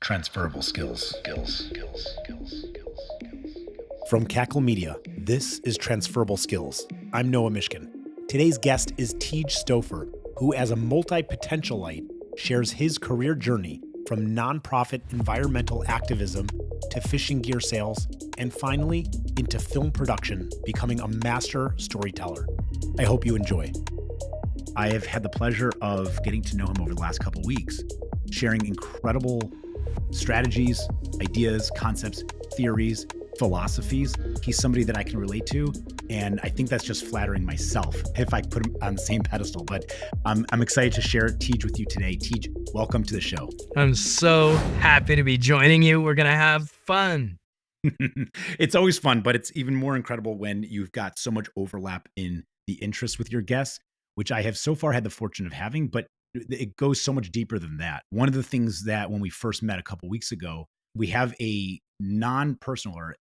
Transferable skills. From Cackle Media, this is Transferable Skills. I'm Noah Mishkin. Today's guest is Teeg Stouffer, who as a multi-potentialite shares his career journey from nonprofit environmental activism to fishing gear sales, and finally into film production, becoming a master storyteller. I hope you enjoy. I have had the pleasure of getting to know him over the last couple weeks, sharing incredible strategies, ideas, concepts, theories, philosophies. He's somebody that I can relate to, and I think that's just flattering myself if I put him on the same pedestal. But I'm excited to share Teeg with you today. Teeg, welcome to the show. I'm so happy to be joining you. We're going to have fun. It's always fun, but it's even more incredible when you've got so much overlap in the interests with your guests, which I have so far had the fortune of having, but it goes so much deeper than that. One of the things that when we first met a couple weeks ago, we have a non-personal, or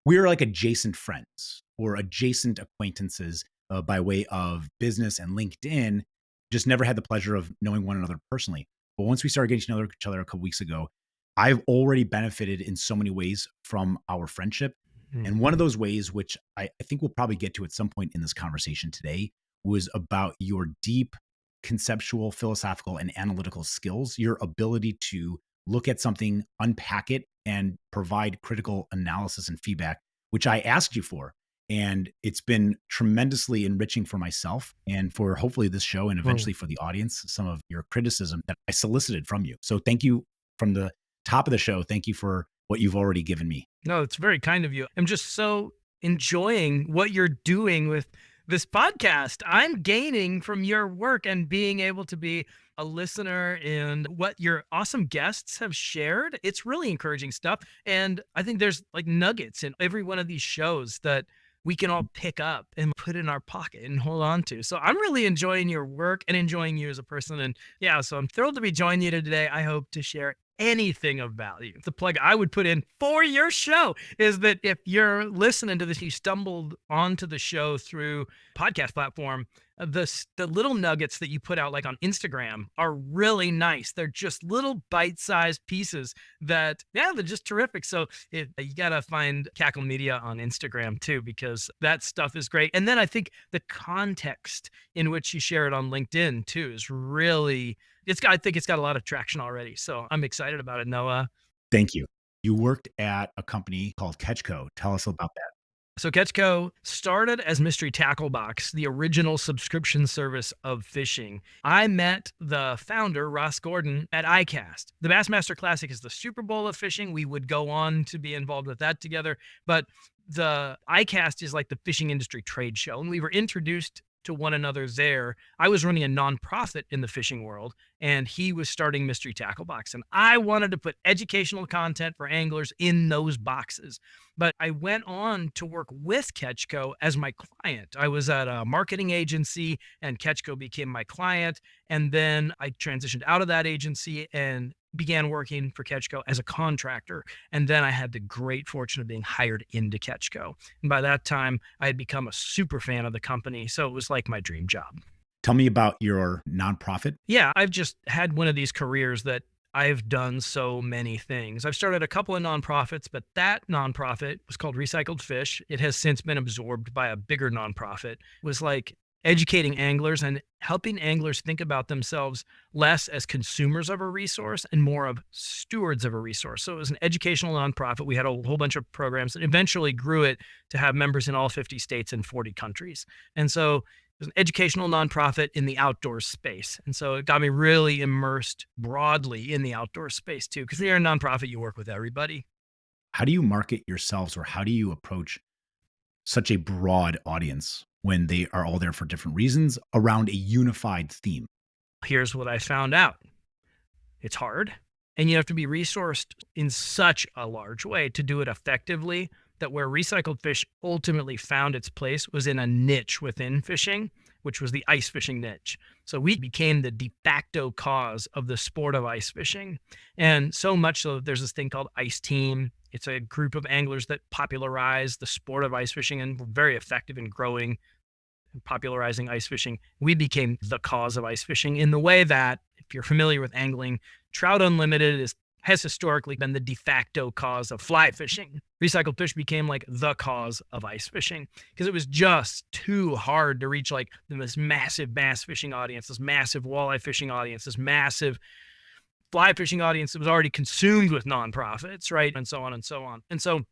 we're like adjacent friends or adjacent acquaintances by way of business and LinkedIn. Just never had the pleasure of knowing one another personally. But once we started getting to know each other a couple weeks ago, I've already benefited in so many ways from our friendship. And one of those ways, which I think we'll probably get to at some point in this conversation today, was about your deep conceptual, philosophical, and analytical skills, your ability to look at something, unpack it, and provide critical analysis and feedback, which I asked you for. And it's been tremendously enriching for myself and for hopefully this show and eventually for the audience, some of your criticism that I solicited from you. So thank you from the top of the show. Thank you for what you've already given me. No, it's very kind of you. I'm just so enjoying what you're doing with this podcast. I'm gaining from your work and being able to be a listener in what your awesome guests have shared. It's really encouraging stuff. And I think there's like nuggets in every one of these shows that we can all pick up and put in our pocket and hold on to. So I'm really enjoying your work and enjoying you as a person. And yeah, so I'm thrilled to be joining you today. I hope to share anything of value. The plug I would put in for your show is that if you're listening to this, you stumbled onto the show through podcast platform, the little nuggets that you put out like on Instagram are really nice. They're just little bite-sized pieces that, yeah, they're just terrific. So you got to find Cackle Media on Instagram too, because that stuff is great. And then I think the context in which you share it on LinkedIn too is really, I think it's got a lot of traction already. So I'm excited about it, Noah. Thank you. You worked at a company called CatchCo. Tell us about that. So CatchCo started as Mystery Tackle Box, the original subscription service of fishing. I met the founder, Ross Gordon, at ICAST. The Bassmaster Classic is the Super Bowl of fishing. We would go on to be involved with that together. But the ICAST is like the fishing industry trade show. And we were introduced to one another there. I was running a nonprofit in the fishing world, and he was starting Mystery Tackle Box. And I wanted to put educational content for anglers in those boxes. But I went on to work with CatchCo as my client. I was at a marketing agency, and CatchCo became my client. And then I transitioned out of that agency and began working for CatchCo as a contractor. And then I had the great fortune of being hired into CatchCo. And by that time, I had become a super fan of the company. So it was like my dream job. Tell me about your nonprofit. Yeah, I've just had one of these careers that I've done so many things. I've started a couple of nonprofits, but that nonprofit was called Recycled Fish. It has since been absorbed by a bigger nonprofit. It was like educating anglers and helping anglers think about themselves less as consumers of a resource and more of stewards of a resource. So it was an educational nonprofit. We had a whole bunch of programs and eventually grew it to have members in all 50 states and 40 countries. And so it was an educational nonprofit in the outdoor space. And so it got me really immersed broadly in the outdoor space too, because you're a nonprofit, you work with everybody. How do you market yourselves, or how do you approach such a broad audience when they are all there for different reasons around a unified theme? Here's what I found out. It's hard, and you have to be resourced in such a large way to do it effectively, that where Recycled Fish ultimately found its place was in a niche within fishing, which was the ice fishing niche. So we became the de facto cause of the sport of ice fishing. And so much so that there's this thing called Ice Team. It's a group of anglers that popularize the sport of ice fishing and were very effective in growing and popularizing ice fishing. We became the cause of ice fishing in the way that, if you're familiar with angling, Trout Unlimited is has historically been the de facto cause of fly fishing. Recycled fish became like the cause of ice fishing because it was just too hard to reach like this massive bass fishing audience, this massive walleye fishing audience, this massive fly fishing audience that was already consumed with nonprofits, right? And so on and so on. And so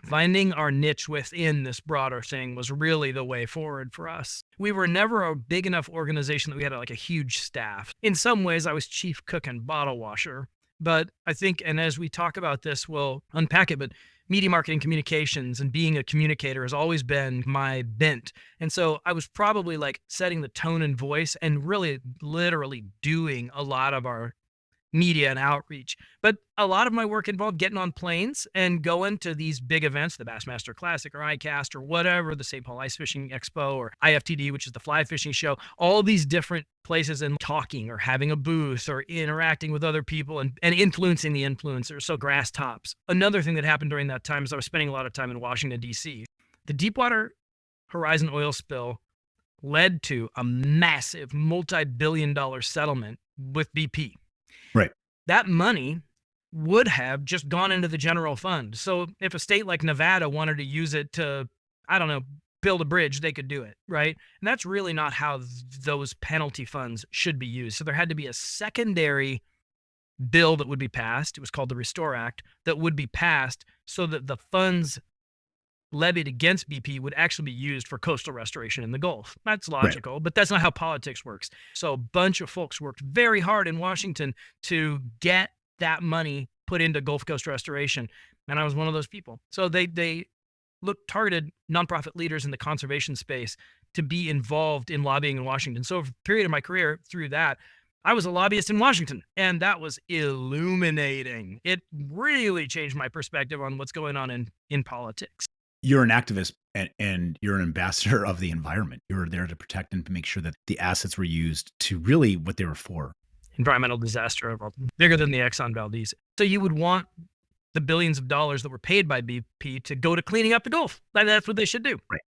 finding our niche within this broader thing was really the way forward for us. We were never a big enough organization that we had like a huge staff. In some ways, I was chief cook and bottle washer. But I think, and as we talk about this, we'll unpack it, but media marketing communications and being a communicator has always been my bent. And so I was probably like setting the tone and voice and really literally doing a lot of our media and outreach. But a lot of my work involved getting on planes and going to these big events, the Bassmaster Classic or ICAST or whatever, the St. Paul Ice Fishing Expo or IFTD, which is the fly fishing show, all these different places and talking or having a booth or interacting with other people and influencing the influencers. So grass tops. Another thing that happened during that time is I was spending a lot of time in Washington, D.C. The Deepwater Horizon oil spill led to a massive multi-billion-dollar settlement with BP. Right. That money would have just gone into the general fund. So if a state like Nevada wanted to use it to, I don't know, build a bridge, they could do it, right? And that's really not how those penalty funds should be used. So there had to be a secondary bill that would be passed. It was called the Restore Act that would be passed so that the funds levied against BP would actually be used for coastal restoration in the Gulf. That's logical, right, but that's not how politics works. So a bunch of folks worked very hard in Washington to get that money put into Gulf Coast restoration. And I was one of those people. So they targeted nonprofit leaders in the conservation space to be involved in lobbying in Washington. So for a period of my career through that, I was a lobbyist in Washington, and that was illuminating. It really changed my perspective on what's going on in politics. You're an activist and you're an ambassador of the environment. You're there to protect and to make sure that the assets were used to really what they were for. Environmental disaster, bigger than the Exxon Valdez. So you would want the billions of dollars that were paid by BP to go to cleaning up the Gulf. That's what they should do. Right.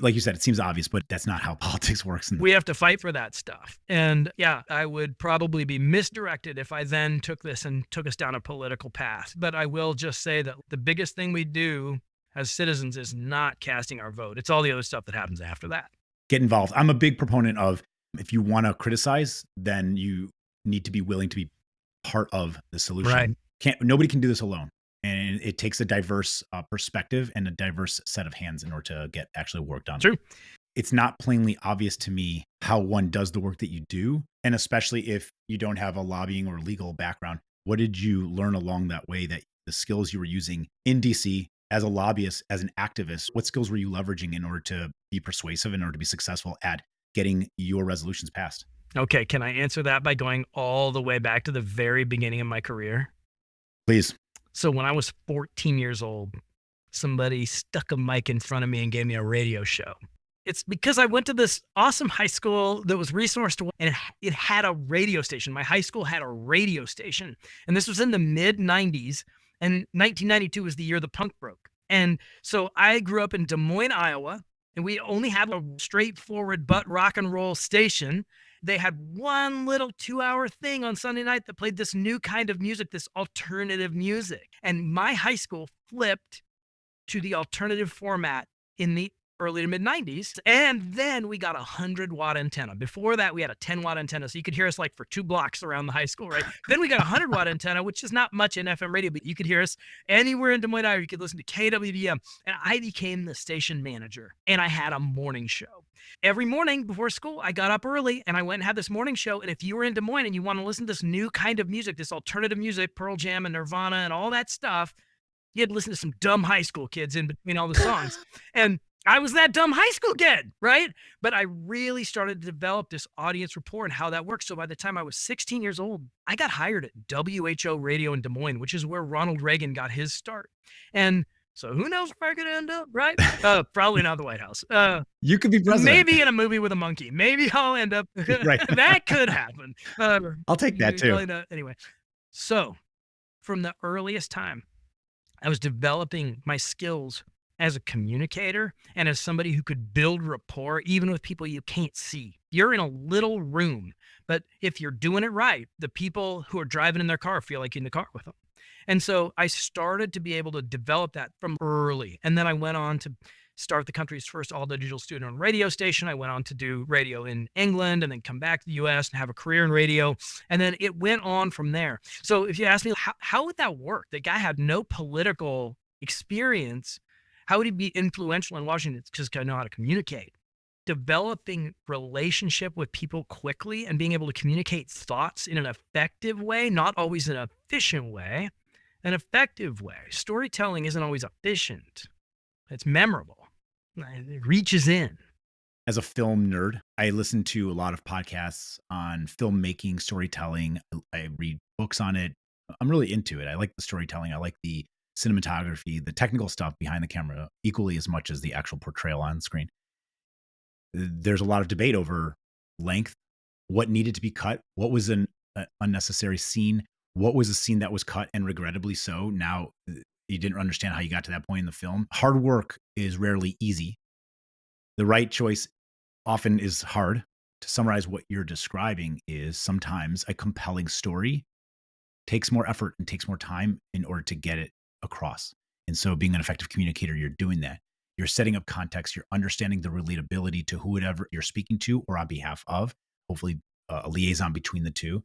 Like you said, it seems obvious, but that's not how politics works. We have to fight for that stuff. And yeah, I would probably be misdirected if I then took this and took us down a political path. But I will just say that the biggest thing we do as citizens is not casting our vote. It's all the other stuff that happens after that. Get involved. I'm a big proponent of if you want to criticize, then you need to be willing to be part of the solution. Right. Nobody can do this alone. And it takes a diverse perspective and a diverse set of hands in order to get actually work done. True. It's not plainly obvious to me how one does the work that you do. And especially if you don't have a lobbying or legal background, what did you learn along that way, that the skills you were using in DC as a lobbyist, as an activist, what skills were you leveraging in order to be persuasive, in order to be successful at getting your resolutions passed? Okay. Can I answer that by going all the way back to the very beginning of my career? Please. So when I was 14 years old, somebody stuck a mic in front of me and gave me a radio show. It's because I went to this awesome high school that was resourced and it had a radio station. My high school had a radio station. And this was in the mid 90s. And 1992 was the year the punk broke. And so I grew up in Des Moines, Iowa, and we only had a straightforward butt rock and roll station. They had one little 2-hour thing on Sunday night that played this new kind of music, this alternative music. And my high school flipped to the alternative format in the early to mid 90s. And then we got a 100-watt antenna. Before that, we had a 10-watt antenna. So you could hear us like for 2 blocks around the high school, right? Then we got a 100-watt antenna, which is not much in FM radio, but you could hear us anywhere in Des Moines, Iowa. You could listen to KWVM. And I became the station manager and I had a morning show. Every morning before school, I got up early and I went and had this morning show. And if you were in Des Moines and you want to listen to this new kind of music, this alternative music, Pearl Jam and Nirvana and all that stuff, you had to listen to some dumb high school kids in between all the songs. And I was that dumb high school kid, right? But I really started to develop this audience rapport and how that works. So by the time I was 16 years old, I got hired at WHO Radio in Des Moines, which is where Ronald Reagan got his start. And so who knows where I could end up, right? Probably not the White House. You could be president. Maybe in a movie with a monkey. Maybe I'll end up. Right. That could happen. I'll take that too. Anyway, so from the earliest time, I was developing my skills as a communicator and as somebody who could build rapport even with people you can't see. You're in a little room, but if you're doing it right, the people who are driving in their car feel like you're in the car with them. And so I started to be able to develop that from early. And then I went on to start the country's first all digital student owned radio station. I went on to do radio in England and then come back to the US and have a career in radio. And then it went on from there. So if you ask me, how would that work? The guy had no political experience. How would he be influential in Washington? It's just because I know how to communicate. Developing relationship with people quickly and being able to communicate thoughts in an effective way, not always an efficient way, an effective way. Storytelling isn't always efficient. It's memorable. It reaches in. As a film nerd, I listen to a lot of podcasts on filmmaking, storytelling. I read books on it. I'm really into it. I like the storytelling. I like the cinematography, the technical stuff behind the camera equally as much as the actual portrayal on screen. There's a lot of debate over length, what needed to be cut, what was an unnecessary scene, what was a scene that was cut and regrettably so. Now, you didn't understand how you got to that point in the film. Hard work is rarely easy. The right choice often is hard. To summarize what you're describing is sometimes a compelling story takes more effort and takes more time in order to get it across. And so being an effective communicator, you're doing that. You're setting up context. You're understanding the relatability to whoever you're speaking to or on behalf of, hopefully a liaison between the two,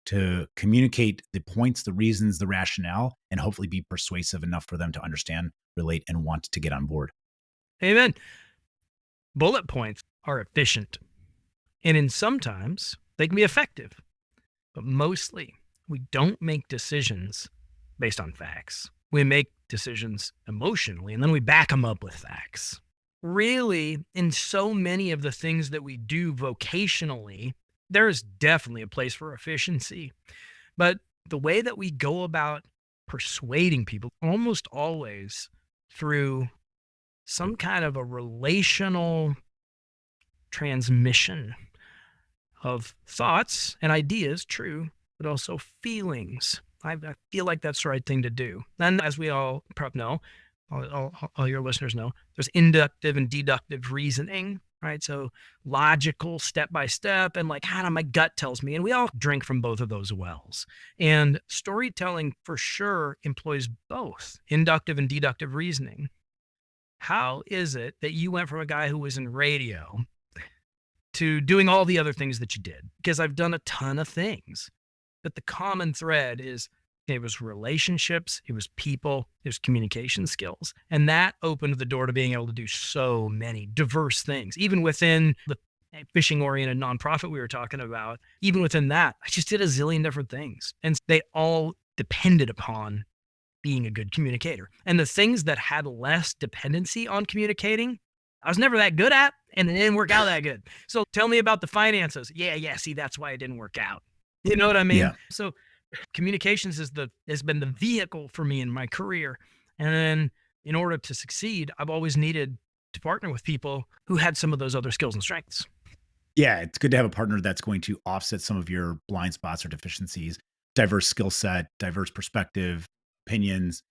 to communicate the points, the reasons, the rationale, and hopefully be persuasive enough for them to understand, relate, and want to get on board. Amen. Bullet points are efficient. And in sometimes they can be effective. But mostly we don't make decisions based on facts. We make decisions emotionally, and then we back them up with facts. Really, in so many of the things that we do vocationally, there is definitely a place for efficiency. But the way that we go about persuading people, almost always through some kind of a relational transmission of thoughts and ideas, true, but also feelings. I feel like that's the right thing to do. And as we all probably know, all your listeners know, there's inductive and deductive reasoning, right? So logical, step by step, and like, my gut tells me. And we all drink from both of those wells. And storytelling for sure employs both inductive and deductive reasoning. How is it that you went from a guy who was in radio to doing all the other things that you did? Because I've done a ton of things. But the common thread is it was relationships, it was people, it was communication skills. And that opened the door to being able to do so many diverse things. Even within the fishing-oriented nonprofit we were talking about, even within that, I just did a zillion different things. And they all depended upon being a good communicator. And the things that had less dependency on communicating, I was never that good at, and it didn't work out that good. So tell me about the finances. Yeah, see, that's why it didn't work out. You know what I mean? Yeah. So communications has been the vehicle for me in my career. And then in order to succeed, I've always needed to partner with people who had some of those other skills and strengths. Yeah, it's good to have a partner that's going to offset some of your blind spots or deficiencies, diverse skill set, diverse perspective, opinions.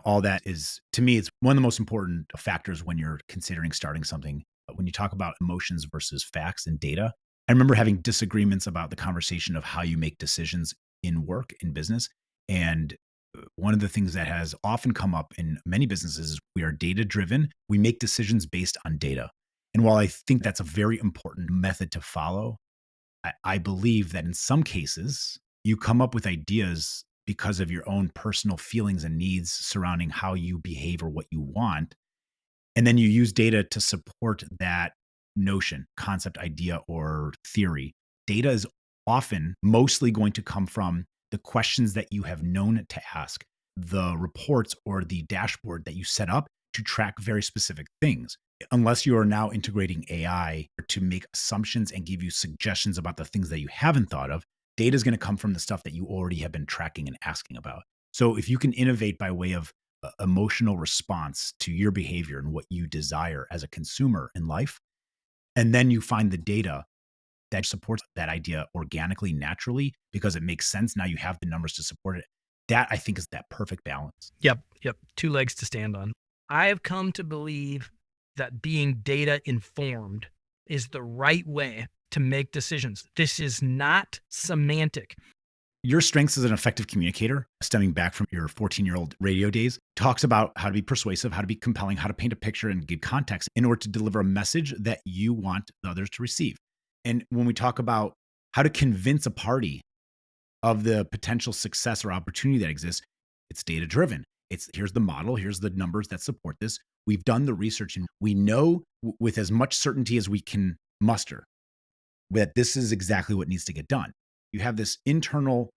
All that is, to me, it's one of the most important factors when you're considering starting something. When you talk about emotions versus facts and data, I remember having disagreements about the conversation of how you make decisions in work, in business. And one of the things that has often come up in many businesses is we are data driven. We make decisions based on data. And while I think that's a very important method to follow, I believe that in some cases, you come up with ideas because of your own personal feelings and needs surrounding how you behave or what you want. And then you use data to support that notion, concept, idea, or theory. Data is often mostly going to come from the questions that you have known to ask, the reports or the dashboard that you set up to track very specific things. Unless you are now integrating AI to make assumptions and give you suggestions about the things that you haven't thought of, data is going to come from the stuff that you already have been tracking and asking about. So if you can innovate by way of emotional response to your behavior and what you desire as a consumer in life, and then you find the data that supports that idea organically, naturally, because it makes sense. Now you have the numbers to support it. That, I think, is that perfect balance. Yep. 2 legs to stand on. I have come to believe that being data informed is the right way to make decisions. This is not semantic. Your strengths as an effective communicator, stemming back from your 14-year-old radio days, talks about how to be persuasive, how to be compelling, how to paint a picture and give context in order to deliver a message that you want the others to receive. And when we talk about how to convince a party of the potential success or opportunity that exists, it's data driven. It's here's the model, here's the numbers that support this. We've done the research and we know with as much certainty as we can muster that this is exactly what needs to get done. You have this internal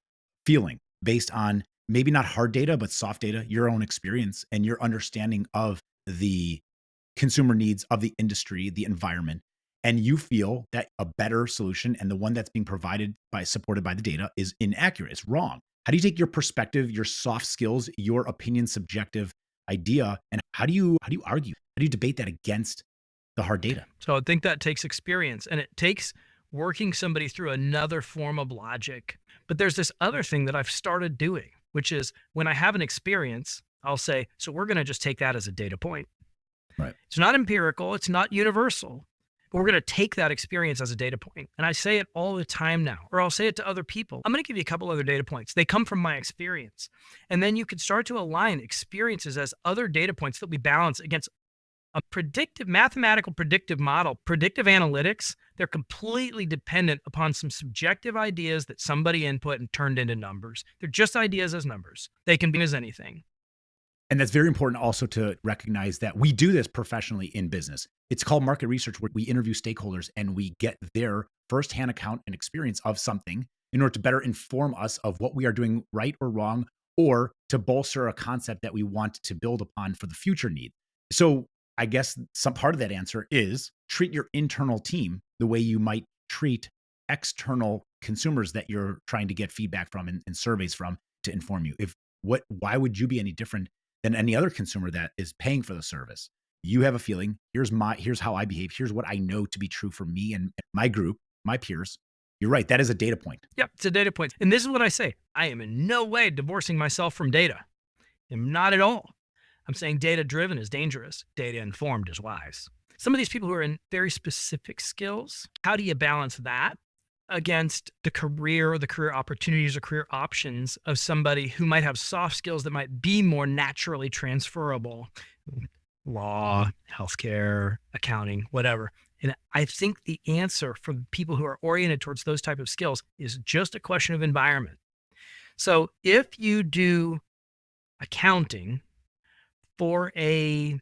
feeling based on maybe not hard data, but soft data, your own experience and your understanding of the consumer needs of the industry, the environment. And you feel that a better solution and the one that's being provided by supported by the data is inaccurate, it's wrong. How do you take your perspective, your soft skills, your opinion, subjective idea, and how do you argue? How do you debate that against the hard data? So I think that takes experience and it takes working somebody through another form of logic. But there's this other thing that I've started doing, which is when I have an experience, I'll say, so we're going to just take that as a data point. Right. It's not empirical, it's not universal, but we're going to take that experience as a data point. And I say it all the time now, or I'll say it to other people. I'm going to give you a couple other data points. They come from my experience. And then you can start to align experiences as other data points that we balance against a predictive, mathematical predictive model. Predictive analytics, they're completely dependent upon some subjective ideas that somebody input and turned into numbers. They're just ideas as numbers. They can be as anything. And that's very important also to recognize that we do this professionally in business. It's called market research, where we interview stakeholders and we get their firsthand account and experience of something in order to better inform us of what we are doing right or wrong, or to bolster a concept that we want to build upon for the future need. So I guess some part of that answer is treat your internal team the way you might treat external consumers that you're trying to get feedback from and surveys from to inform you. Why would you be any different than any other consumer that is paying for the service? You have a feeling, here's how I behave, here's what I know to be true for me and my group, my peers. You're right, that is a data point. Yep, it's a data point. And this is what I say. I am in no way divorcing myself from data. I'm not at all. I'm saying data driven is dangerous. Data informed is wise. Some of these people who are in very specific skills, how do you balance that against the career or the career opportunities or career options of somebody who might have soft skills that might be more naturally transferable? Law, healthcare, accounting, whatever. And I think the answer for people who are oriented towards those type of skills is just a question of environment. So if you do accounting for a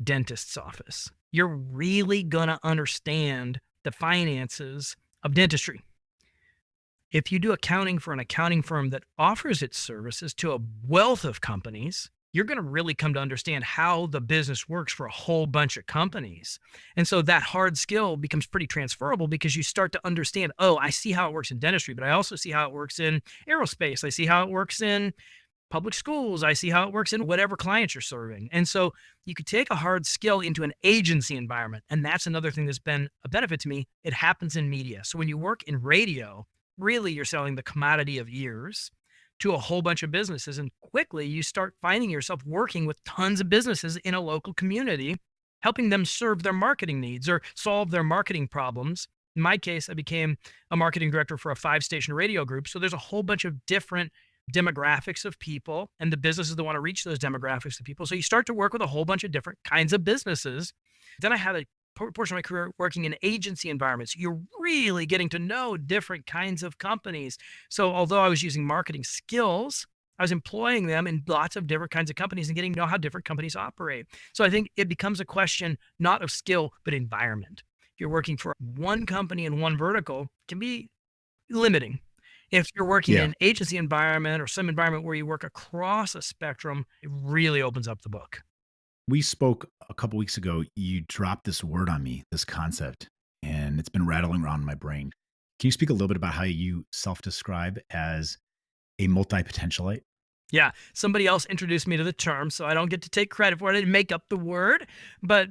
dentist's office, you're really going to understand the finances of dentistry. If you do accounting for an accounting firm that offers its services to a wealth of companies, you're going to really come to understand how the business works for a whole bunch of companies. And so that hard skill becomes pretty transferable because you start to understand, oh, I see how it works in dentistry, but I also see how it works in aerospace. I see how it works in public schools. I see how it works in whatever clients you're serving. And so you could take a hard skill into an agency environment. And that's another thing that's been a benefit to me. It happens in media. So when you work in radio, really you're selling the commodity of ears to a whole bunch of businesses. And quickly you start finding yourself working with tons of businesses in a local community, helping them serve their marketing needs or solve their marketing problems. In my case, I became a marketing director for a 5-station radio group. So there's a whole bunch of different demographics of people and the businesses that want to reach those demographics of people. So you start to work with a whole bunch of different kinds of businesses. Then I had a portion of my career working in agency environments. You're really getting to know different kinds of companies. So although I was using marketing skills, I was employing them in lots of different kinds of companies and getting to know how different companies operate. So I think it becomes a question not of skill, but environment. If you're working for one company in one vertical, it can be limiting. If you're working in Yeah. an agency environment or some environment where you work across a spectrum, it really opens up the book. We spoke a couple weeks ago. You dropped this word on me, this concept, and it's been rattling around in my brain. Can you speak a little bit about how you self-describe as a multi-potentialite? Yeah, somebody else introduced me to the term, so I don't get to take credit for it. I didn't make up the word, but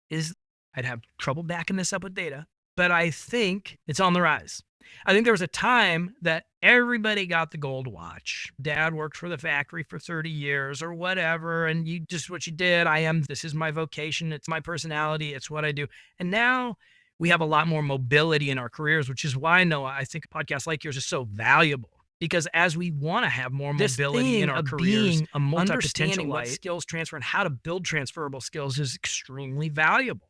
is I'd have trouble backing this up with data, but I think it's on the rise. I think there was a time that everybody got the gold watch. Dad worked for the factory for 30 years or whatever, and you just what you did. This is my vocation, it's my personality, it's what I do. And now we have a lot more mobility in our careers, which is why, Noah, I think podcasts like yours is so valuable. Because as we want to have more mobility in our careers, being a understanding what multi-potentialite skills transfer and how to build transferable skills is extremely valuable.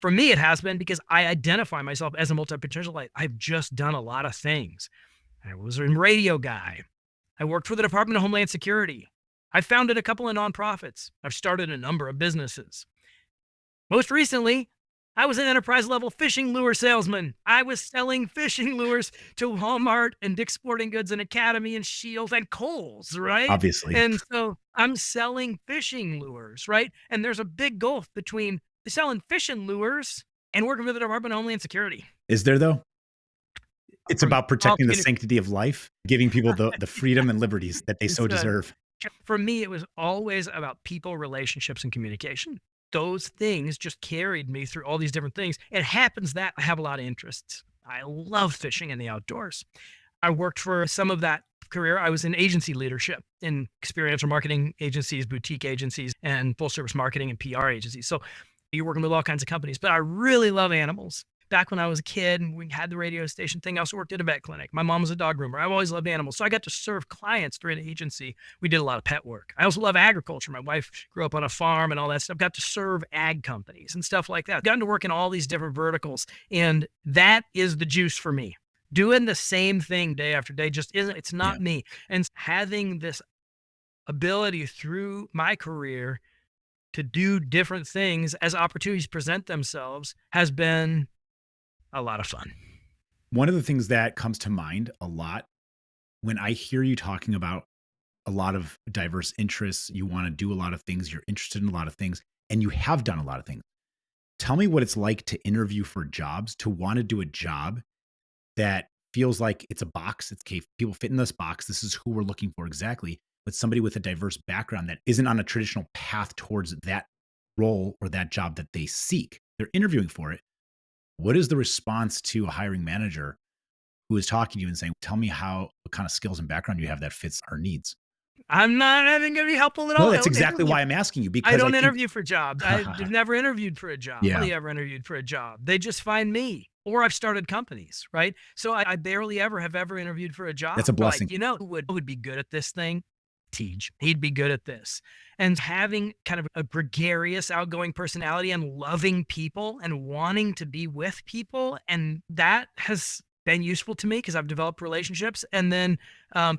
For me, it has been because I identify myself as a multi-potentialite. I've just done a lot of things. I was a radio guy. I worked for the Department of Homeland Security. I founded a couple of nonprofits. I've started a number of businesses. Most recently, I was an enterprise level fishing lure salesman. I was selling fishing lures to Walmart and Dick's Sporting Goods and Academy and Shields and Kohl's, right? obviously. And so I'm selling fishing lures, right? And there's a big gulf between selling fishing lures and working for the Department of Homeland Security. Is there though? It's From about protecting the communication. sanctity of life, giving people the freedom and liberties that they so deserve. For me, it was always about people, relationships, and communication. Those things just carried me through all these different things. It happens that I have a lot of interests. I love fishing and the outdoors. I worked for some of that career. I was in agency leadership in experiential marketing agencies, boutique agencies, and full service marketing and PR agencies. So you're working with all kinds of companies, but I really love animals. Back when I was a kid and we had the radio station thing, I also worked at a vet clinic. My mom was a dog groomer. I've always loved animals. So I got to serve clients through an agency. We did a lot of pet work. I also love agriculture. My wife grew up on a farm and all that stuff. Got to serve ag companies and stuff like that. Gotten to work in all these different verticals. And that is the juice for me. Doing the same thing day after day just isn't, it's not me. And having this ability through my career to do different things as opportunities present themselves has been a lot of fun. One of the things that comes to mind a lot when I hear you talking about a lot of diverse interests, you want to do a lot of things, you're interested in a lot of things, and you have done a lot of things. Tell me what it's like to interview for jobs, to want to do a job that feels like it's a box. It's okay, people fit in this box. This is who we're looking for exactly. But somebody with a diverse background that isn't on a traditional path towards that role or that job that they seek. They're interviewing for it. What is the response to a hiring manager who is talking to you and saying, tell me what kind of skills and background you have that fits our needs? I'm not, I think it'd be helpful at all. No, that's exactly why I'm asking you, because I don't interview for jobs. I've never interviewed for a job. Yeah. Hardly ever interviewed for a job. They just find me, or I've started companies, right? So I barely have ever interviewed for a job. That's a blessing. Like, you know, who would be good at this thing? Teeg. He'd be good at this. And having kind of a gregarious, outgoing personality and loving people and wanting to be with people. And that has been useful to me because I've developed relationships. And then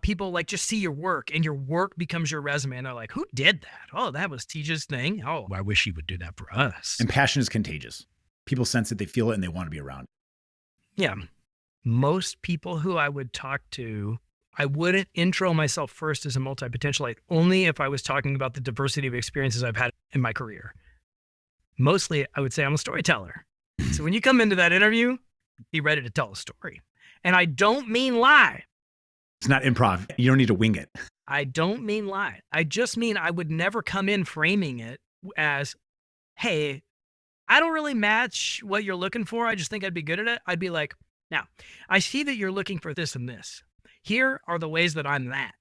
people like just see your work and your work becomes your resume. And they're like, who did that? Oh, that was Teeg's thing. Oh, I wish he would do that for us. And passion is contagious. People sense it, they feel it, and they want to be around. Yeah. Most people who I would talk to, I wouldn't intro myself first as a multi-potentialite, only if I was talking about the diversity of experiences I've had in my career. Mostly, I would say I'm a storyteller. So when you come into that interview, be ready to tell a story. And I don't mean lie. It's not improv. You don't need to wing it. I don't mean lie. I just mean I would never come in framing it as, hey, I don't really match what you're looking for. I just think I'd be good at it. I'd be like, now, I see that you're looking for this and this. Here are the ways that I'm that.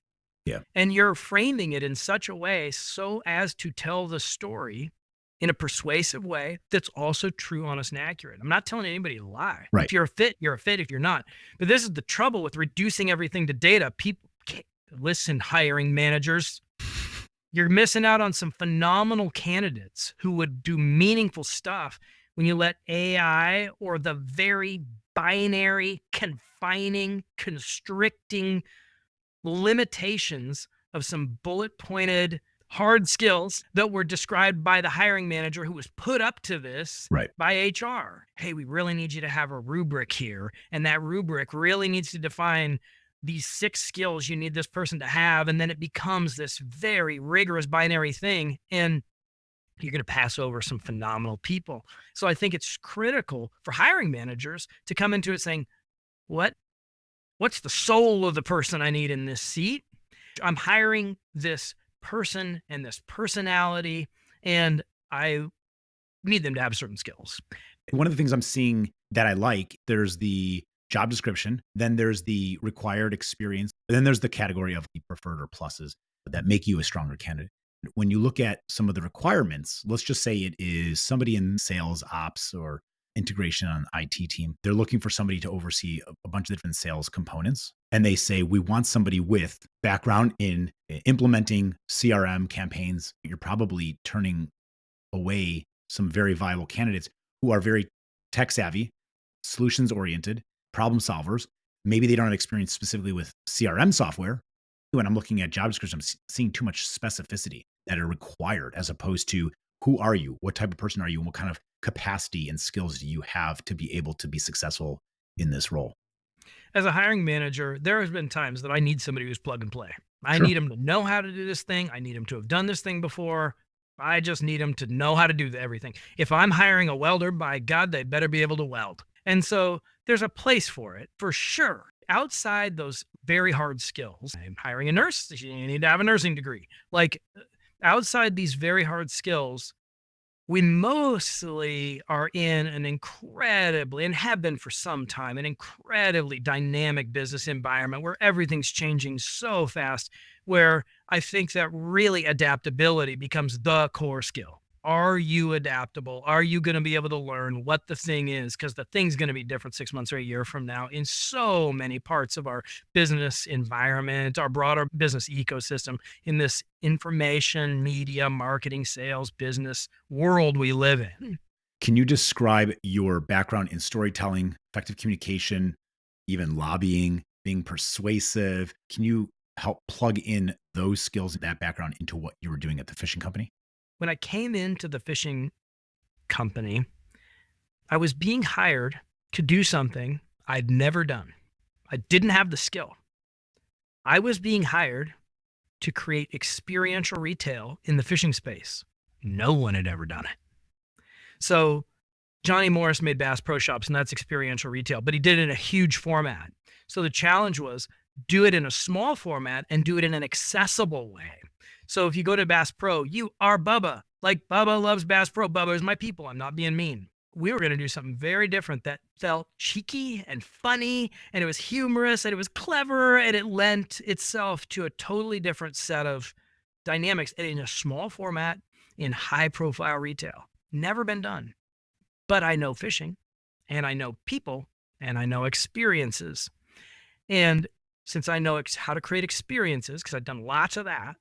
Yeah. And you're framing it in such a way so as to tell the story in a persuasive way that's also true, honest, and accurate. I'm not telling anybody to lie. Right. If you're a fit, you're a fit. If you're not. But this is the trouble with reducing everything to data. People can't listen, hiring managers. You're missing out on some phenomenal candidates who would do meaningful stuff when you let AI or the very binary, confining, constricting limitations of some bullet-pointed hard skills that were described by the hiring manager who was put up to this by HR. Hey, we really need you to have a rubric here, and that rubric really needs to define these 6 skills you need this person to have, and then it becomes this very rigorous binary thing, and you're going to pass over some phenomenal people. So I think it's critical for hiring managers to come into it saying, what's the soul of the person I need in this seat? I'm hiring this person and this personality, and I need them to have certain skills. One of the things I'm seeing that I like, there's the job description, then there's the required experience, and then there's the category of the preferred or pluses that make you a stronger candidate. When you look at some of the requirements, let's just say it is somebody in sales ops or integration on IT team. They're looking for somebody to oversee a bunch of different sales components. And they say, we want somebody with background in implementing CRM campaigns. You're probably turning away some very viable candidates who are very tech savvy, solutions oriented, problem solvers. Maybe they don't have experience specifically with CRM software. When I'm looking at job descriptions, I'm seeing too much specificity that are required as opposed to who are you? What type of person are you? And what kind of capacity and skills do you have to be able to be successful in this role? As a hiring manager, there has been times that I need somebody who's plug and play. I Sure. need them to know how to do this thing. I need them to have done this thing before. I just need them to know how to do everything. If I'm hiring a welder, by God, they better be able to weld. And so there's a place for it, for sure. Outside those very hard skills, I'm hiring a nurse. You need to have a nursing degree. Like outside these very hard skills, we mostly are in an incredibly, and have been for some time, an incredibly dynamic business environment where everything's changing so fast, where I think that really adaptability becomes the core skill. Are you adaptable? Are you going to be able to learn what the thing is? Because the thing's going to be different 6 months or a year from now in so many parts of our business environment, our broader business ecosystem, in this information, media, marketing, sales, business world we live in. Can you describe your background in storytelling, effective communication, even lobbying, being persuasive? Can you help plug in those skills and that background into what you were doing at the fishing company? When I came into the fishing company, I was being hired to do something I'd never done. I didn't have the skill. I was being hired to create experiential retail in the fishing space. No one had ever done it. So Johnny Morris made Bass Pro Shops, and that's experiential retail, but he did it in a huge format. So the challenge was do it in a small format and do it in an accessible way. So if you go to Bass Pro, you are Bubba. Like Bubba loves Bass Pro. Bubba is my people. I'm not being mean. We were going to do something very different that felt cheeky and funny, and it was humorous, and it was clever, and it lent itself to a totally different set of dynamics and in a small format in high profile retail. Never been done. But I know fishing, and I know people, and I know experiences. And since I know how to create experiences, because I've done lots of that,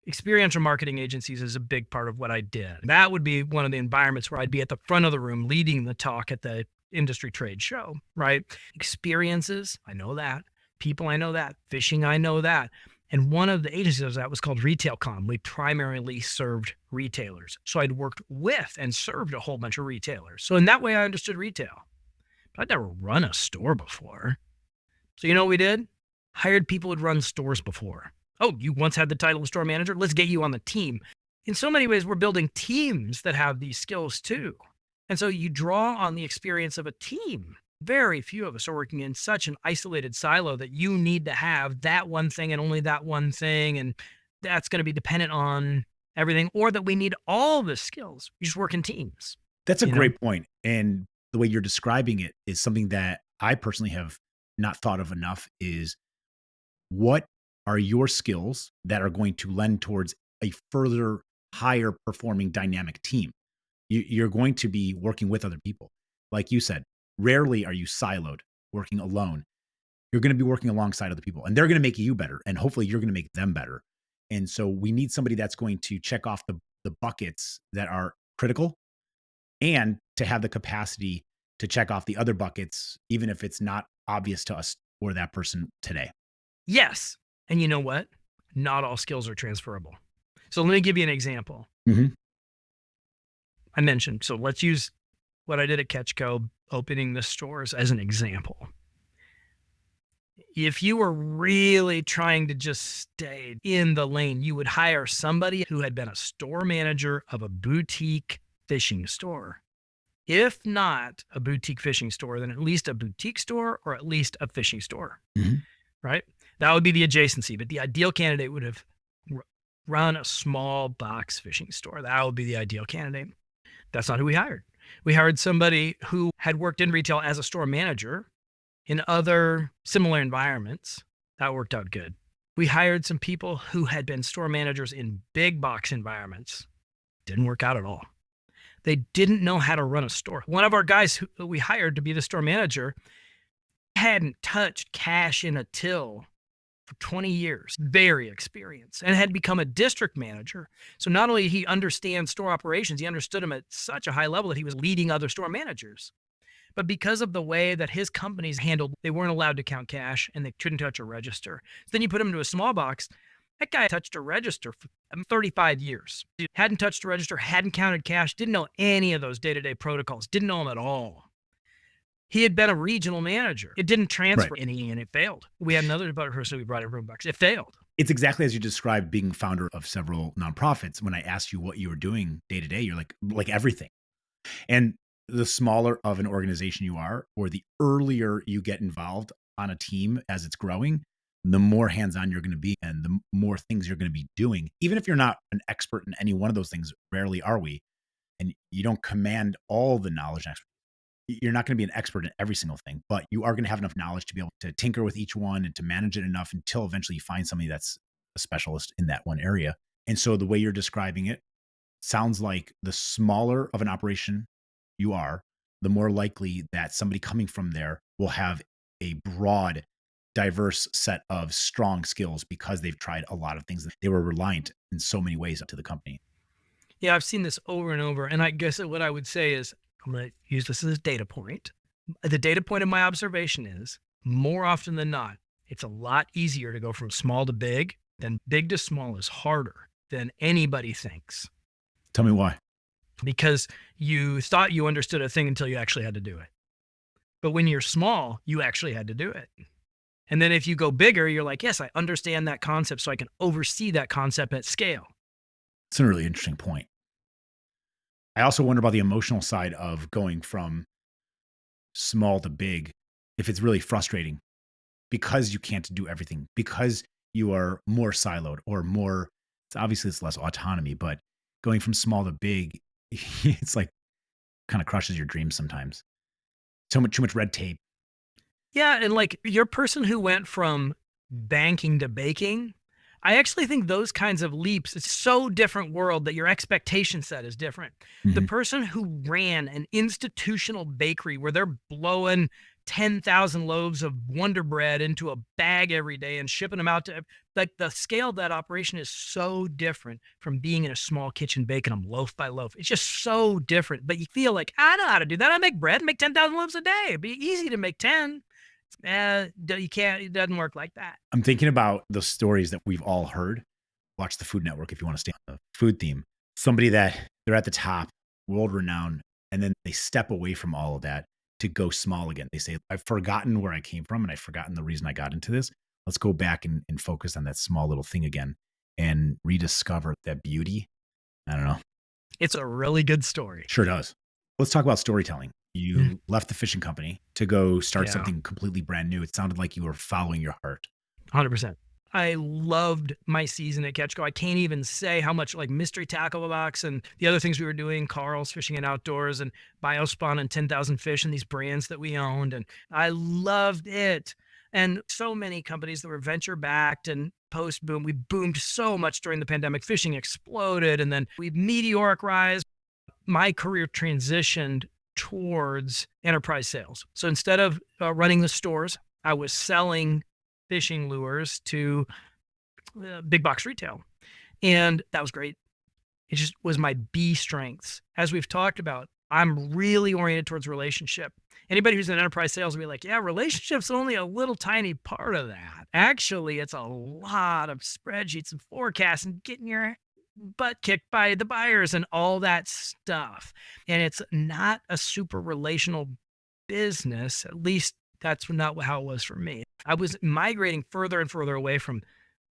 experiential marketing agencies is a big part of what I did. That would be one of the environments where I'd be at the front of the room leading the talk at the industry trade show, right? Experiences, I know that. People, I know that. Fishing, I know that. And one of the agencies I was at was called RetailCom. We primarily served retailers. So I'd worked with and served a whole bunch of retailers. So in that way, I understood retail. But I'd never run a store before. So you know what we did? Hired people who'd run stores before. Oh, you once had the title of store manager? Let's get you on the team. In so many ways, we're building teams that have these skills too. And so you draw on the experience of a team. Very few of us are working in such an isolated silo that you need to have that one thing and only that one thing. And that's going to be dependent on everything, or that we need all the skills. You just work in teams. That's a You know? great point. And the way you're describing it is something that I personally have not thought of enough is what are your skills that are going to lend towards a further higher performing dynamic team? You're going to be working with other people. Like you said, rarely are you siloed working alone. You're going to be working alongside other people and they're going to make you better. And hopefully you're going to make them better. And so we need somebody that's going to check off the buckets that are critical and to have the capacity to check off the other buckets, even if it's not obvious to us or that person today. Yes. And you know what? Not all skills are transferable. So let me give you an example. Mhm. I mentioned, so let's use what I did at CatchCo, opening the stores as an example. If you were really trying to just stay in the lane, you would hire somebody who had been a store manager of a boutique fishing store. If not a boutique fishing store, then at least a boutique store or at least a fishing store, Mhm. right? That would be the adjacency, but the ideal candidate would have run a small box fishing store. That would be the ideal candidate. That's not who we hired. We hired somebody who had worked in retail as a store manager in other similar environments, that worked out good. We hired some people who had been store managers in big box environments. Didn't work out at all. They didn't know how to run a store. One of our guys who we hired to be the store manager hadn't touched cash in a till for 20 years, very experienced, and had become a district manager. So not only he understands store operations, he understood them at such a high level that he was leading other store managers. But because of the way that his companies handled, they weren't allowed to count cash and they couldn't touch a register. So then you put him into a small box. That guy touched a register for 35 years. He hadn't touched a register, hadn't counted cash, didn't know any of those day-to-day protocols, didn't know them at all. He had been a regional manager. It didn't transfer any, and it failed. We had another person we brought in room box. It failed. It's exactly as you described being founder of several nonprofits. When I asked you what you were doing day to day, you're like everything. And the smaller of an organization you are, or the earlier you get involved on a team as it's growing, the more hands-on you're going to be and the more things you're going to be doing. Even if you're not an expert in any one of those things, rarely are we, and you don't command all the knowledge and expertise. You're not going to be an expert in every single thing, but you are going to have enough knowledge to be able to tinker with each one and to manage it enough until eventually you find somebody that's a specialist in that one area. And so the way you're describing it sounds like the smaller of an operation you are, the more likely that somebody coming from there will have a broad, diverse set of strong skills because they've tried a lot of things. They were reliant in so many ways to the company. Yeah, I've seen this over and over. And I guess what I would say is, I'm going to use this as a data point. The data point of my observation is, more often than not, it's a lot easier to go from small to big than big to small is harder than anybody thinks. Tell me why. Because you thought you understood a thing until you actually had to do it. But when you're small, you actually had to do it. And then if you go bigger, you're like, yes, I understand that concept, so I can oversee that concept at scale. It's a really interesting point. I also wonder about the emotional side of going from small to big, if it's really frustrating because you can't do everything, because you are more siloed or more, obviously it's less autonomy, but going from small to big, it's like kind of crushes your dreams sometimes. Too much red tape. Yeah, and like your person who went from banking to baking, I actually think those kinds of leaps, it's so different world that your expectation set is different. Mm-hmm. The person who ran an institutional bakery where they're blowing 10,000 loaves of Wonder Bread into a bag every day and shipping them out to, like, the scale of that operation is so different from being in a small kitchen baking them loaf by loaf. It's just so different. But you feel like, I know how to do that. I make bread, make 10,000 loaves a day. It'd be easy to make 10. You can't, it doesn't work like that. I'm thinking about the stories that we've all heard. Watch the Food Network if you want to stay on the food theme. Somebody that they're at the top, world renowned, and then they step away from all of that to go small again. They say, I've forgotten where I came from and I've forgotten the reason I got into this. Let's go back and focus on that small little thing again and rediscover that beauty. I don't know. It's a really good story. Sure does. Let's talk about storytelling. You left the fishing company to go start something completely brand new. It sounded like you were following your heart. 100%. I loved my season at CatchCo. I can't even say how much, like Mystery Tackle Box and the other things we were doing, Carl's Fishing and Outdoors and Biospawn and 10,000 Fish and these brands that we owned. And I loved it. And so many companies that were venture backed and post boom, we boomed so much during the pandemic. Fishing exploded. And then we meteoric rise. My career transitioned towards enterprise sales. So instead of running the stores, I was selling fishing lures to big box retail. And that was great. It just was my B strengths. As we've talked about, I'm really oriented towards relationship. Anybody who's in enterprise sales will be like, yeah, relationship's only a little tiny part of that. Actually, it's a lot of spreadsheets and forecasts and getting your butt kicked by the buyers and all that stuff. And it's not a super relational business. At least that's not how it was for me. I was migrating further and further away from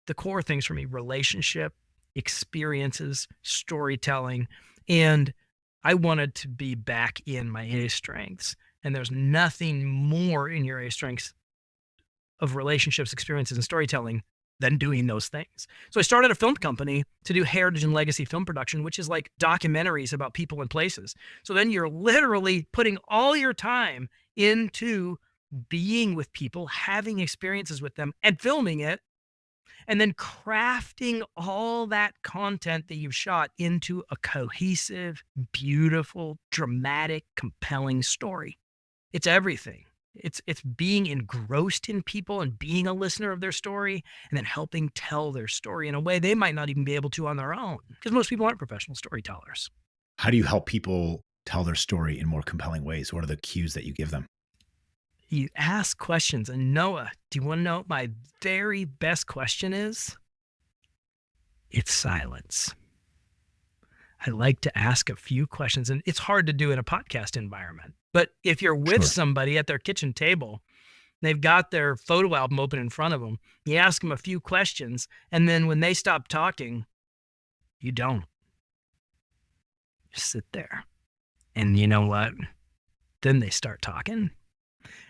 the core things for me: relationship, experiences, storytelling. And I wanted to be back in my A strengths. And there's nothing more in your A strengths of relationships, experiences, and storytelling than doing those things. So I started a film company to do heritage and legacy film production, which is like documentaries about people and places. So then you're literally putting all your time into being with people, having experiences with them, and filming it, and then crafting all that content that you've shot into a cohesive, beautiful, dramatic, compelling story. It's everything. It's being engrossed in people and being a listener of their story and then helping tell their story in a way they might not even be able to on their own because most people aren't professional storytellers. How do you help people tell their story in more compelling ways? What are the cues that you give them? You ask questions. And Noah, do you want to know what my very best question is? It's silence. I like to ask a few questions, and it's hard to do in a podcast environment. But if you're with somebody at their kitchen table, they've got their photo album open in front of them, you ask them a few questions, and then when they stop talking, you don't. Just sit there. And you know what? Then they start talking.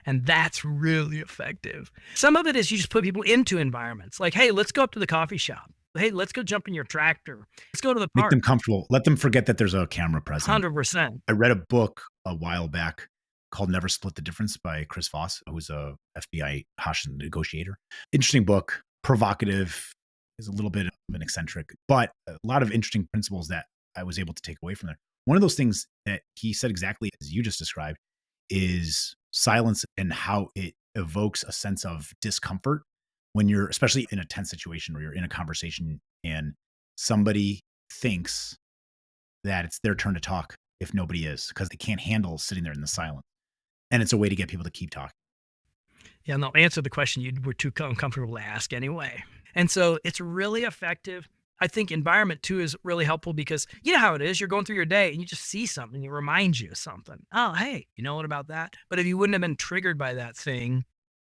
And that's really effective. Some of it is you just put people into environments like, hey, let's go up to the coffee shop. Hey, let's go jump in your tractor. Let's go to the Make park. them comfortable. Let them forget that there's a camera present. 100%. I read a book a while back called Never Split the Difference by Chris Voss, who's a FBI hostage negotiator. Interesting book, provocative, is a little bit of an eccentric, but a lot of interesting principles that I was able to take away from there. One of those things that he said exactly as you just described is silence and how it evokes a sense of discomfort when you're, especially in a tense situation where you're in a conversation and somebody thinks that it's their turn to talk if nobody is, because they can't handle sitting there in the silence. And it's a way to get people to keep talking. Yeah, and they'll answer the question you were too uncomfortable to ask anyway. And so it's really effective. I think environment too is really helpful because you know how it is. You're going through your day and you just see something, it reminds you of something. Oh, hey, you know what about that? But if you wouldn't have been triggered by that thing,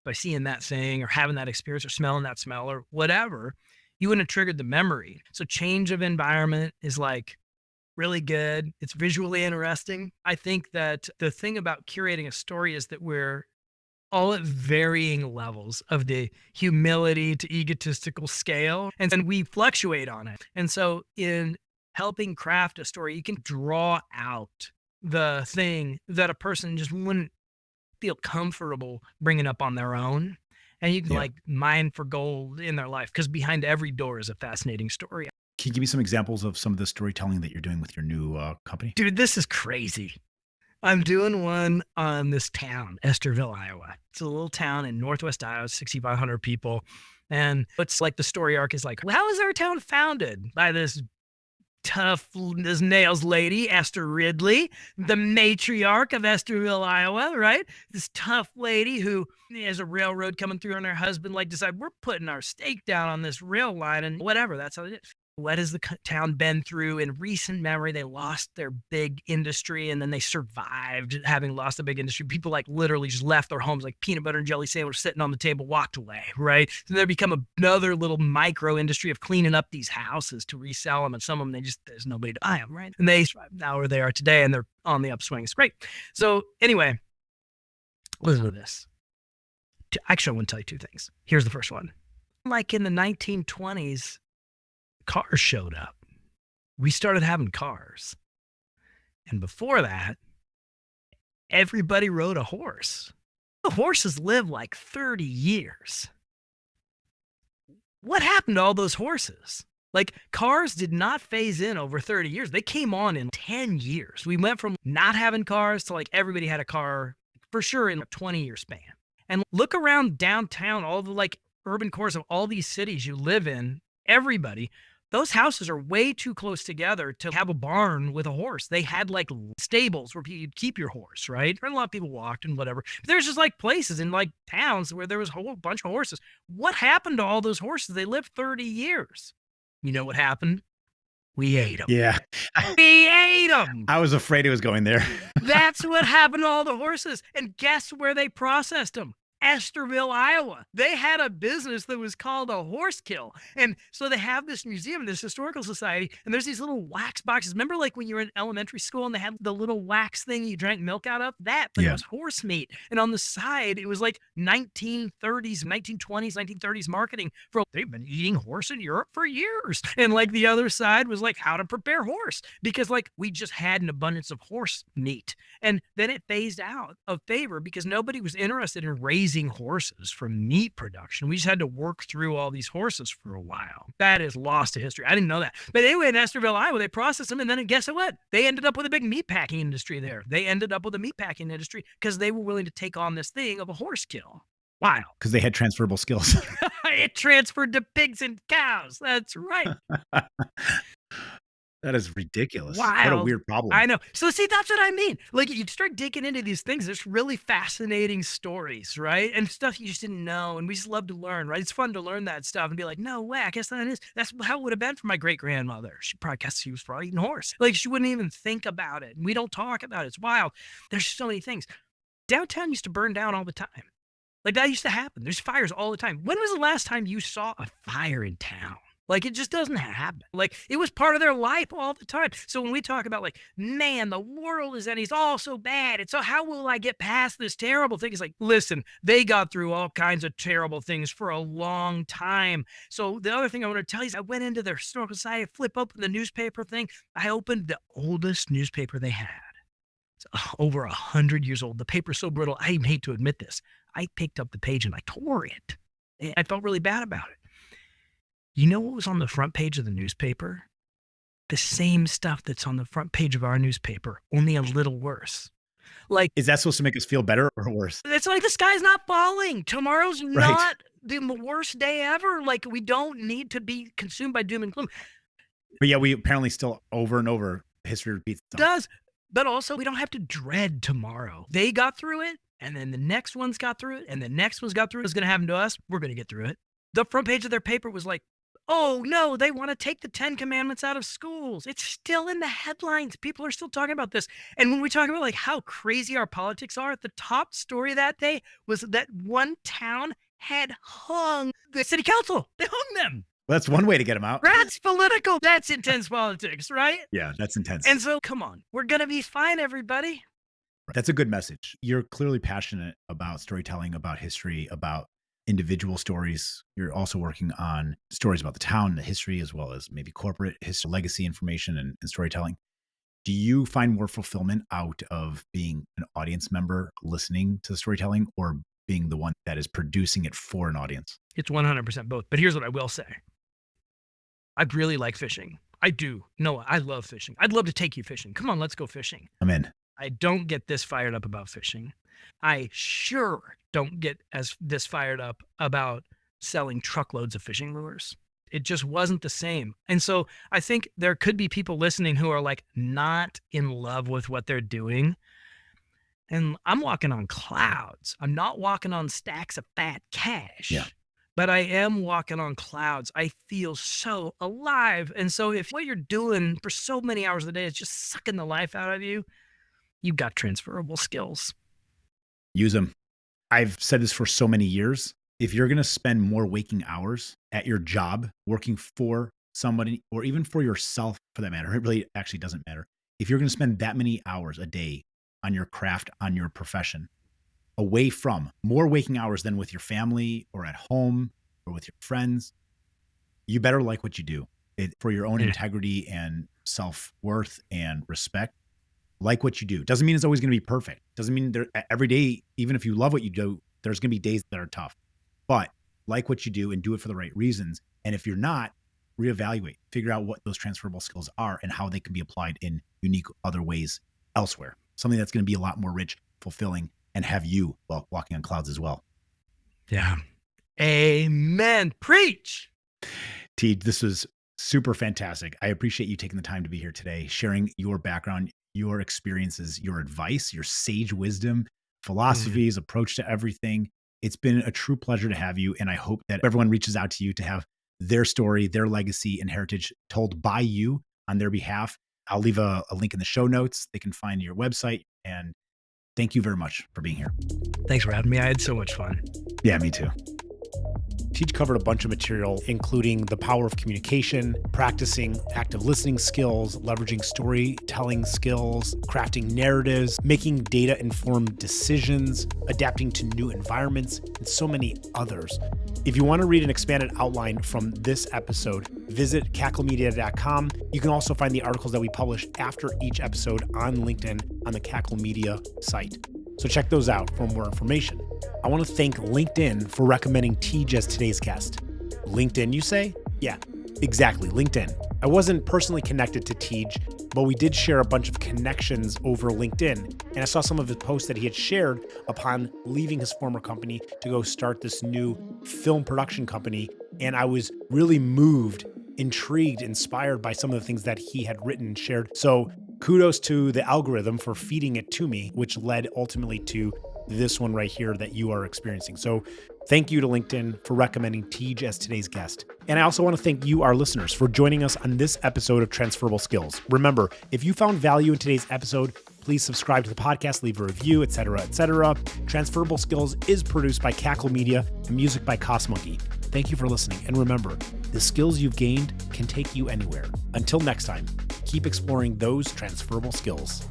by seeing that thing or having that experience or smelling that smell or whatever, you wouldn't have triggered the memory. So change of environment is like really good. It's visually interesting. I think that the thing about curating a story is that we're all at varying levels of the humility to egotistical scale. And then we fluctuate on it. And so in helping craft a story, you can draw out the thing that a person just wouldn't feel comfortable bringing up on their own. And you can like mine for gold in their life because behind every door is a fascinating story. Can you give me some examples of some of the storytelling that you're doing with your new company? Dude, this is crazy. I'm doing one on this town, Estherville, Iowa. It's a little town in Northwest Iowa, 6,500 people. And it's like the story arc is like, well, how was our town founded? By this tough as nails lady, Esther Ridley, the matriarch of Estherville, Iowa, right? This tough lady who has a railroad coming through and her husband like decide we're putting our stake down on this rail line and whatever. That's how it is. What has the town been through in recent memory? They lost their big industry and then they survived having lost a big industry. People like literally just left their homes like peanut butter and jelly sandwich sitting on the table, walked away, right? Then there become another little micro industry of cleaning up these houses to resell them. And some of them, there's nobody to buy them, right? And they survived now where they are today and they're on the upswing. It's great. So anyway, listen to this. Actually, I want to tell you two things. Here's the first one. Like in the 1920s, cars showed up. We started having cars. And before that, everybody rode a horse. The horses lived like 30 years. What happened to all those horses? Like cars did not phase in over 30 years. They came on in 10 years. We went from not having cars to like everybody had a car for sure in a 20-year span. And look around downtown, all the like urban cores of all these cities you live in, everybody, those houses are way too close together to have a barn with a horse. They had like stables where you'd keep your horse, right? And a lot of people walked and whatever. But there's just like places in like towns where there was a whole bunch of horses. What happened to all those horses? They lived 30 years. You know what happened? We ate them. Yeah. We ate them. I was afraid it was going there. That's what happened to all the horses. And guess where they processed them? Esterville, Iowa. They had a business that was called a horse kill. And so they have this museum, this historical society, and there's these little wax boxes. Remember like when you were in elementary school and they had the little wax thing you drank milk out of? That, but it Yeah. was horse meat. And on the side, it was like 1930s, 1920s, 1930s marketing for they've been eating horse in Europe for years. And like the other side was like how to prepare horse because like we just had an abundance of horse meat. And then it phased out of favor because nobody was interested in raising horses for meat production. We just had to work through all these horses for a while. That is lost to history. I didn't know that. But anyway, in Esterville, Iowa, they processed them. And then guess what? They ended up with a big meat packing industry there. They ended up with a meat packing industry because they were willing to take on this thing of a horse kill. Wow. Because they had transferable skills. It transferred to pigs and cows. That's right. That is ridiculous. Wow. What a weird problem. I know. So see, that's what I mean. Like you start digging into these things, there's really fascinating stories, right? And stuff you just didn't know. And we just love to learn, right? It's fun to learn that stuff and be like, no way, I guess that's how it would have been for my great grandmother. She was probably eating horse. Like she wouldn't even think about it. And we don't talk about it. It's wild. There's so many things. Downtown used to burn down all the time. Like that used to happen. There's fires all the time. When was the last time you saw a fire in town? Like it just doesn't happen. Like it was part of their life all the time. So when we talk about like, man, the world is ending, it's all so bad. And so how will I get past this terrible thing? It's like, listen, they got through all kinds of terrible things for a long time. So the other thing I want to tell you is I went into their historical society, flip open the newspaper thing. I opened the oldest newspaper they had. It's over 100 years old. The paper's so brittle, I even hate to admit this. I picked up the page and I tore it. And I felt really bad about it. You know what was on the front page of the newspaper? The same stuff that's on the front page of our newspaper, only a little worse. Like, is that supposed to make us feel better or worse? it's like the sky's not falling. Tomorrow's not the worst day ever. Like, we don't need to be consumed by doom and gloom. But yeah, we apparently still over and over, history repeats itself. It does. But also, we don't have to dread tomorrow. They got through it, and then the next one's got through it, and the next one's got through it. It's going to happen to us. We're going to get through it. The front page of their paper was like, oh no, they want to take the 10 commandments out of schools. It's still in the headlines. People are still talking about this. And when we talk about like how crazy our politics are, the top story that day was that one town had hung the city council. They hung them. Well, that's one way to get them out. That's political. That's intense politics, right? Yeah, that's intense. And so come on, we're going to be fine, everybody. That's a good message. You're clearly passionate about storytelling, about history, about individual stories. You're also working on stories about the town, the history, as well as maybe corporate history, legacy information, and storytelling. Do you find more fulfillment out of being an audience member listening to the storytelling or being the one that is producing it for an audience? It's 100% both. But here's what I will say. I really like fishing. I do. Noah, I love fishing. I'd love to take you fishing. Come on, let's go fishing. I'm in. I don't get this fired up about fishing. I sure don't get this fired up about selling truckloads of fishing lures. It just wasn't the same. And so I think there could be people listening who are like not in love with what they're doing. And I'm walking on clouds. I'm not walking on stacks of fat cash. Yeah. But I am walking on clouds. I feel so alive. And so if what you're doing for so many hours a day is just sucking the life out of you, you've got transferable skills. Use them. I've said this for so many years. If you're going to spend more waking hours at your job, working for somebody, or even for yourself for that matter, it really actually doesn't matter. If you're going to spend that many hours a day on your craft, on your profession, away from more waking hours than with your family or at home or with your friends, you better like what you do for your own integrity and self-worth and respect. Like what you do. Doesn't mean it's always going to be perfect. Doesn't mean every day, even if you love what you do, there's going to be days that are tough. But like what you do and do it for the right reasons. And if you're not, reevaluate, figure out what those transferable skills are and how they can be applied in unique other ways elsewhere. Something that's going to be a lot more rich, fulfilling, and have you walking on clouds as well. Yeah. Amen. Preach. Teeg, this was super fantastic. I appreciate you taking the time to be here today, sharing your background, your experiences, your advice, your sage wisdom, philosophies, approach to everything. It's been a true pleasure to have you. And I hope that everyone reaches out to you to have their story, their legacy and heritage told by you on their behalf. I'll leave a link in the show notes. They can find your website and Thank you very much for being here. Thanks for having me. I had so much fun. Yeah, me too. Teeg covered a bunch of material, including the power of communication, practicing active listening skills, leveraging storytelling skills, crafting narratives, making data-informed decisions, adapting to new environments, and so many others. If you want to read an expanded outline from this episode, visit cacklemedia.com. You can also find the articles that we publish after each episode on LinkedIn on the Cackle Media site. So check those out for more information. I want to thank LinkedIn for recommending Teeg as today's guest. LinkedIn, you say? Yeah, exactly, LinkedIn. I wasn't personally connected to Teeg, but we did share a bunch of connections over LinkedIn. And I saw some of his posts that he had shared upon leaving his former company to go start this new film production company. And I was really moved, intrigued, inspired by some of the things that he had written and shared. So kudos to the algorithm for feeding it to me, which led ultimately to this one right here that you are experiencing. So thank you to LinkedIn for recommending Teeg as today's guest. And I also want to thank you, our listeners, for joining us on this episode of Transferable Skills. Remember, if you found value in today's episode, please subscribe to the podcast, leave a review, etc., etc. Transferable Skills is produced by Cackle Media and music by Cosmonkey. Thank you for listening. And remember, the skills you've gained can take you anywhere. Until next time, keep exploring those transferable skills.